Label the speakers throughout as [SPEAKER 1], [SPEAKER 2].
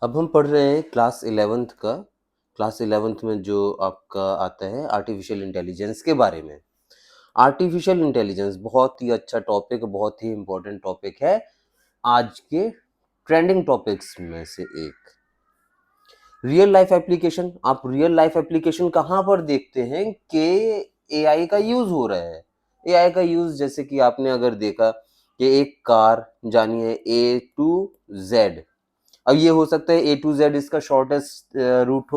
[SPEAKER 1] अब हम पढ़ रहे हैं क्लास 11th का। क्लास 11th में जो आपका आता है आर्टिफिशियल इंटेलिजेंस के बारे में। आर्टिफिशियल इंटेलिजेंस बहुत ही अच्छा टॉपिक, बहुत ही इम्पोर्टेंट टॉपिक है, आज के ट्रेंडिंग टॉपिक्स में से एक। रियल लाइफ एप्लीकेशन, आप रियल लाइफ एप्लीकेशन कहाँ पर देखते हैं कि एआई का यूज हो रहा है। एआई का यूज जैसे कि आपने अगर देखा कि एक कार जानी है A to Z। अब ये हो सकता है A to Z इसका शॉर्टेस्ट रूट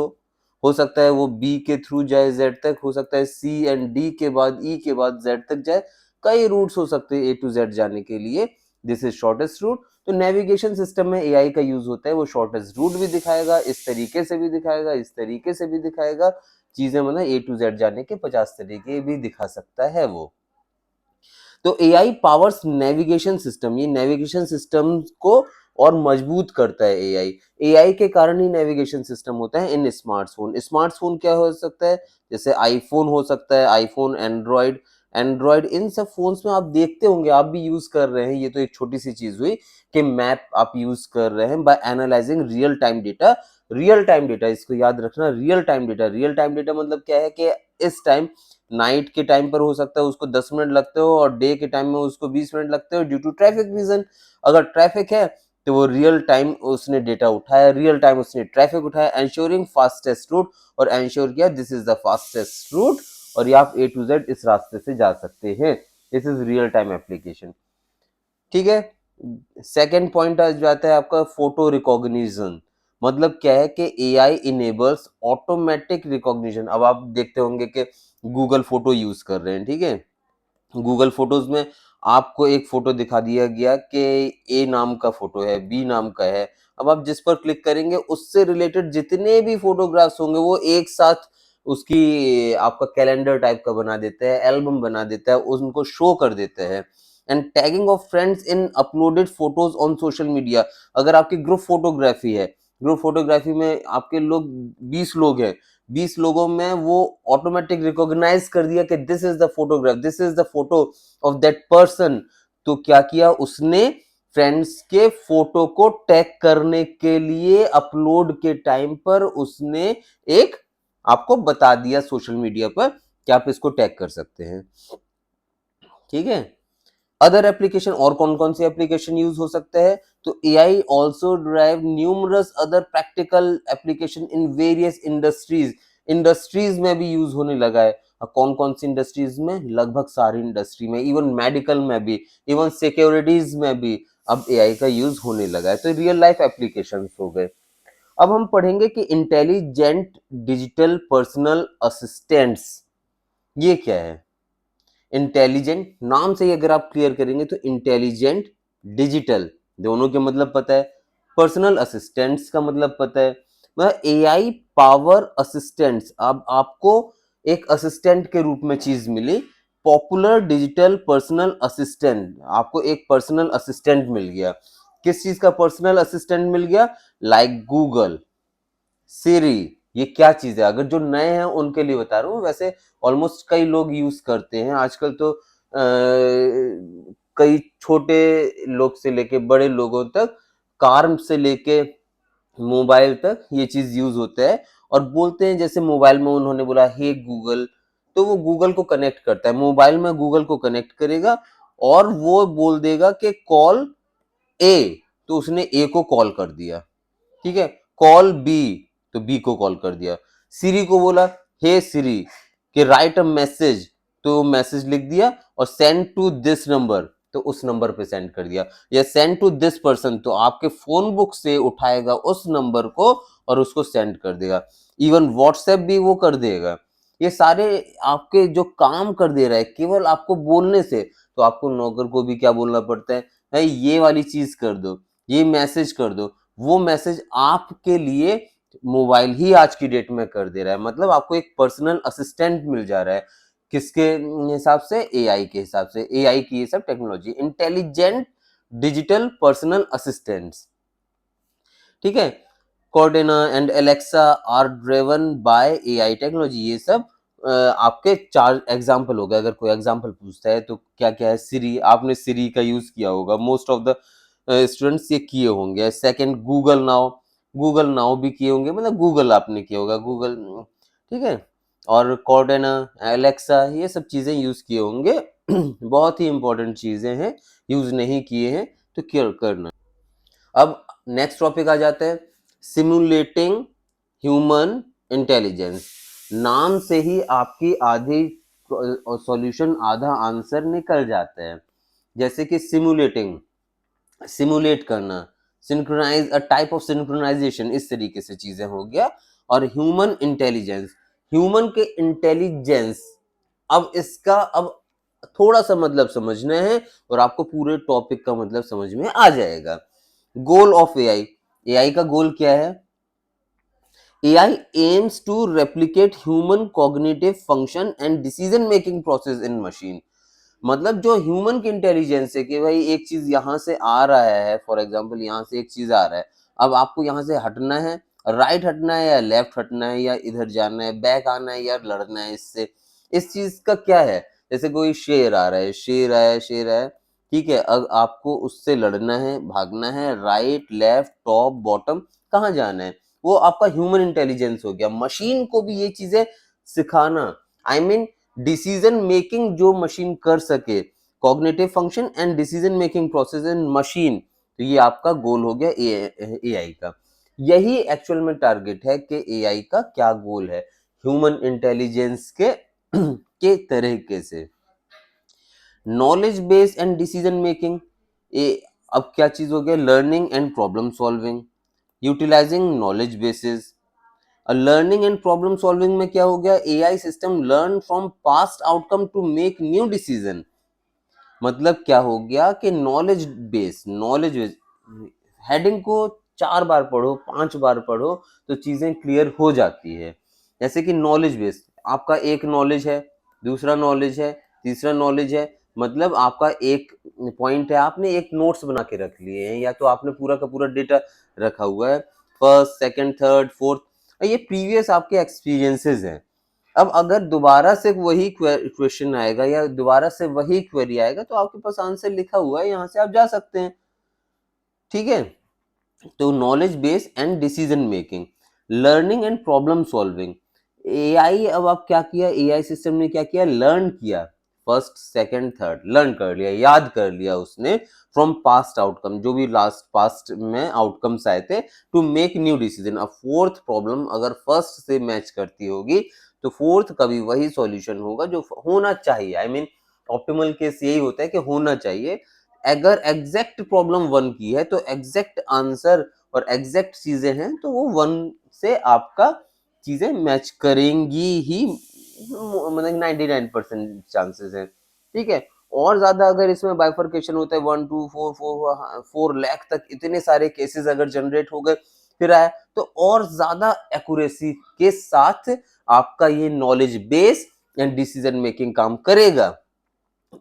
[SPEAKER 1] हो सकता है वो B के थ्रू जाए Z तक, हो सकता है C एंड D के बाद E के बाद Z तक जाए। कई रूट्स हो सकते हैं A to Z जाने के लिए, दिस इज शॉर्टेस्ट रूट। तो नेविगेशन सिस्टम में एआई का यूज होता है, वो शॉर्टेस्ट रूट भी दिखाएगा, इस तरीके से भी दिखाएगा, इस तरीके से भी दिखाएगा। चीजें मतलब A to Z जाने के 50 तरीके भी दिखा सकता है वो। तो एआई पावर्स नेविगेशन सिस्टम, ये नेविगेशन सिस्टम को और मजबूत करता है एआई। एआई के कारण ही नेविगेशन सिस्टम होता है इन स्मार्टफोन। स्मार्टफोन क्या हो सकता है, जैसे आईफोन हो सकता है, आईफोन, एंड्रॉइड। एंड्रॉइड इन सब फोन्स में आप देखते होंगे, आप भी यूज कर रहे हैं। ये तो एक छोटी सी चीज हुई कि मैप आप यूज कर रहे हैं by analysing real time data. Real time data, इसको याद रखना, real time data. Real time data मतलब क्या है कि इस टाइम नाइट के टाइम पर हो सकता है उसको 10 मिनट लगते हो और डे के टाइम में उसको 20 मिनट लगते हो ड्यू टू ट्रैफिक रीजन। अगर ट्रैफिक है तो वो रियल टाइम उसने डेटा उठाया, रियल टाइम उसने ट्रैफिक उठाया, एंश्योरिंग फास्टेस्ट रूट, और एंश्योर किया this is the fastest route और ये आप A to Z इस रास्ते से जा सकते हैं। This is real time application. ठीक है। सेकेंड पॉइंट आ जाता है आपका फोटो रिकॉग्निशन। मतलब क्या है कि एआई इनेबल्स ऑटोमेटिक रिकॉग्निशन। अब आप देखते होंगे कि गूगल फोटो यूज कर रहे हैं, ठीक है। गूगल फोटोज में आपको एक फोटो दिखा दिया गया कि ए नाम का फोटो है, बी नाम का है। अब आप जिस पर क्लिक करेंगे उससे रिलेटेड जितने भी फोटोग्राफ्स होंगे वो एक साथ उसकी आपका कैलेंडर टाइप का बना देता है, एल्बम बना देता है, उनको शो कर देता है। And tagging of friends in uploaded photos on social media. अगर आपकी ग्रुप फोटोग्राफी है, ग्रुप फोटोग्राफी में आपके लोग 20 लोग हैं, 20 लोगों में वो ऑटोमेटिक रिकॉग्नाइज कर दिया कि this is the photograph, this is the photo of that person. तो क्या किया उसने, फ्रेंड्स के फोटो को टैग करने के लिए अपलोड के टाइम पर उसने एक आपको बता दिया सोशल मीडिया पर कि आप इसको टैग कर सकते हैं। ठीक है। अदर एप्लीकेशन, और कौन कौन सी एप्लीकेशन यूज हो सकते हैं, तो AI also drive numerous other practical application in various industries. Industries में भी यूज होने लगा है। कौन कौन सी इंडस्ट्रीज में, लगभग सारी इंडस्ट्री में, इवन मेडिकल में भी, इवन सिक्योरिटीज में भी अब एआई का यूज होने लगा है। तो रियल लाइफ एप्लीकेशन हो गए। अब हम पढ़ेंगे कि इंटेलिजेंट डिजिटल पर्सनल असिस्टेंट्स ये क्या है। इंटेलिजेंट नाम से ही अगर आप क्लियर करेंगे तो इंटेलिजेंट, डिजिटल, दोनों के मतलब पता है। पर्सनल असिस्टेंट्स का मतलब पता है। मतलब एआई पावर असिस्टेंट्स। अब आपको एक असिस्टेंट के रूप में चीज मिली, पॉपुलर डिजिटल पर्सनल असिस्टेंट। आपको एक पर्सनल असिस्टेंट मिल गया। किस चीज का पर्सनल असिस्टेंट मिल गया, लाइक गूगल, सिरी। ये क्या चीज है, अगर जो नए हैं उनके लिए बता रहा हूँ, वैसे ऑलमोस्ट कई लोग यूज करते हैं आजकल। तो कई छोटे लोग से लेके बड़े लोगों तक, कार से लेके मोबाइल तक ये चीज यूज होता है। और बोलते हैं जैसे मोबाइल में उन्होंने बोला हे गूगल, तो वो गूगल को कनेक्ट करता है, मोबाइल में गूगल को कनेक्ट करेगा और वो बोल देगा कि कॉल ए, तो उसने ए को कॉल कर दिया। ठीक है। कॉल बी, तो बी को कॉल कर दिया। सीरी को बोला हे सीरी कि राइट अ मैसेज, तो मैसेज लिख दिया, और सेंड टू दिस नंबर, तो उस नंबर पे सेंड कर दिया। या सेंड टू दिस पर्सन, तो आपके फोन बुक से उठाएगा उस नंबर को और उसको सेंड कर देगा। इवन व्हाट्सएप भी वो कर देगा। ये सारे आपके जो काम कर दे रहा है केवल आपको बोलने से। तो आपको नौकर को भी क्या बोलना पड़ता है, भाई ये वाली चीज कर दो, ये मैसेज कर दो। वो मैसेज आपके लिए मोबाइल ही आज की डेट में कर दे रहा है। मतलब आपको एक पर्सनल असिस्टेंट मिल जा रहा है। किसके हिसाब से, एआई के हिसाब से। एआई की ये सब technology, intelligent digital personal assistants. ठीक है। Cortana and Alexa are driven by AI technology. ये सब आपके चार एग्जाम्पल हो गए। अगर कोई एग्जाम्पल पूछता है तो क्या क्या है, सिरी, आपने सिरी का यूज किया होगा, मोस्ट ऑफ द स्टूडेंट्स ये किए होंगे। Second Google now, Google now भी किए होंगे, मतलब गूगल आपने किया होगा, गूगल, ठीक है, और कॉर्डेना, एलेक्सा, ये सब चीज़ें यूज़ किए होंगे। बहुत ही इंपॉर्टेंट चीज़ें हैं, यूज़ नहीं किए हैं तो क्या करना। अब नेक्स्ट टॉपिक आ जाता है, सिमुलेटिंग ह्यूमन इंटेलिजेंस। नाम से ही आपकी आधी सॉल्यूशन, आधा आंसर निकल जाता है। जैसे कि सिमुलेटिंग, सिमुलेट करना, synchronise, a type of synchronisation, इस तरीके से चीजें हो गया। और ह्यूमन इंटेलिजेंस, ह्यूमन के इंटेलिजेंस, अब इसका अब थोड़ा सा मतलब समझना है और आपको पूरे टॉपिक का मतलब समझ में आ जाएगा। गोल ऑफ एआई, एआई का गोल क्या है? AI aims to replicate human cognitive function and decision making process in machine. मतलब जो ह्यूमन की इंटेलिजेंस है कि भाई एक चीज यहाँ से आ रहा है, फॉर एग्जांपल यहाँ से एक चीज आ रहा है, अब आपको यहाँ से हटना है, राइट हटना है या लेफ्ट हटना है, या इधर जाना है, बैक आना है या लड़ना है इससे, इस चीज का क्या है? जैसे कोई शेर आ रहा है, शेर आया, शेर आया, ठीक है, अब आपको उससे लड़ना है, भागना है, राइट लेफ्ट टॉप बॉटम, कहाँ जाना है, वो आपका ह्यूमन इंटेलिजेंस हो गया। मशीन को भी ये चीजें सिखाना, आई मीन डिसीजन मेकिंग जो मशीन कर सके, cognitive function and decision making process in machine, तो ये आपका गोल हो गया एआई का। यही एक्चुअल में टारगेट है कि एआई का क्या गोल है, ह्यूमन इंटेलिजेंस के के तरीके से। Knowledge based and decision making, ये अब क्या चीज हो गया? Learning and problem solving, utilising knowledge basis. Learning and problem solving में क्या हो गया? AI system learn from past outcome to make new decision. मतलब क्या हो गया कि नॉलेज बेस हेडिंग को 4 बार पढ़ो, 5 बार पढ़ो तो चीजें क्लियर हो जाती है। जैसे कि नॉलेज बेस, आपका एक नॉलेज है, दूसरा नॉलेज है, तीसरा नॉलेज है, मतलब आपका एक पॉइंट है, आपने एक नोट्स बना के रख लिए हैं, या तो आपने पूरा का पूरा डेटा रखा हुआ है, फर्स्ट सेकंड थर्ड फोर्थ, ये प्रीवियस आपके एक्सपीरियंसेस हैं। अब अगर दोबारा से वही क्वेश्चन आएगा या दोबारा से वही क्वेरी आएगा तो आपके पास आंसर लिखा हुआ है, यहाँ से आप जा सकते हैं, ठीक है। तो knowledge base and decision making, learning and problem solving. AI, अब आप क्या किया, एआई सिस्टम ने क्या किया? लर्न किया, फर्स्ट सेकंड थर्ड लर्न कर लिया, याद कर लिया उसने, फ्रॉम पास्ट आउटकम, जो भी लास्ट पास्ट में आउटकम्स आए थे, टू मेक न्यू डिसीजन। अब फोर्थ प्रॉब्लम अगर फर्स्ट से मैच करती होगी तो फोर्थ का भी वही सॉल्यूशन होगा जो होना चाहिए, आई मीन ऑप्टिमल केस यही होता है कि होना चाहिए। अगर एग्जैक्ट प्रॉब्लम 1 की है तो एग्जैक्ट आंसर और एग्जैक्ट चीजें हैं तो वो 1 से आपका चीजें मैच करेंगी ही, मतलब 99% चांसेस है, ठीक है। और ज्यादा अगर इसमें बाइफर्केशन होता है, 1 2 4 4 4 लाख तक इतने सारे केसेस अगर जनरेट हो गए फिर आया, तो और ज्यादा एक्यूरेसी के साथ आपका ये knowledge base and decision making काम करेगा।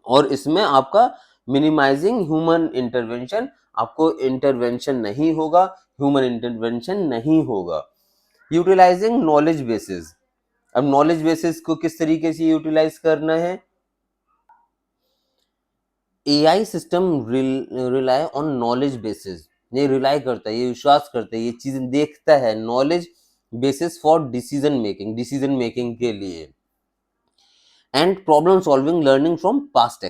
[SPEAKER 1] और इसमें आपका मिनिमाइजिंग ह्यूमन इंटरवेंशन, आपको इंटरवेंशन नहीं होगा, ह्यूमन इंटरवेंशन नहीं होगा। यूटिलाइजिंग नॉलेज बेसिस, अब नॉलेज बेसिस को किस तरीके से यूटिलाइज करना है? AI system rely on knowledge basis, ये रिलाई करता है, ये विश्वास करता है, ये चीज देखता है knowledge basis for decision making, decision making के लिए। And problem solving, learning from past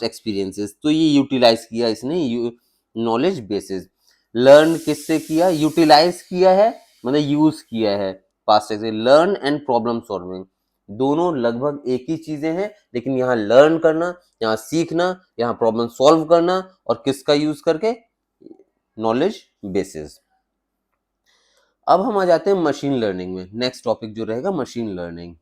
[SPEAKER 1] experiences, तो ये यूटिलाइज किया इसने नॉलेज बेसिस। लर्न किससे किया? यूटिलाइज किया है, मतलब यूज किया है past experience. Learn and problem solving दोनों लगभग एक ही चीजें हैं, लेकिन यहाँ लर्न करना, यहाँ सीखना, यहाँ प्रॉब्लम सॉल्व करना, और किसका यूज करके? Knowledge basis. अब हम आ जाते हैं मशीन लर्निंग में, नेक्स्ट टॉपिक जो रहेगा मशीन लर्निंग।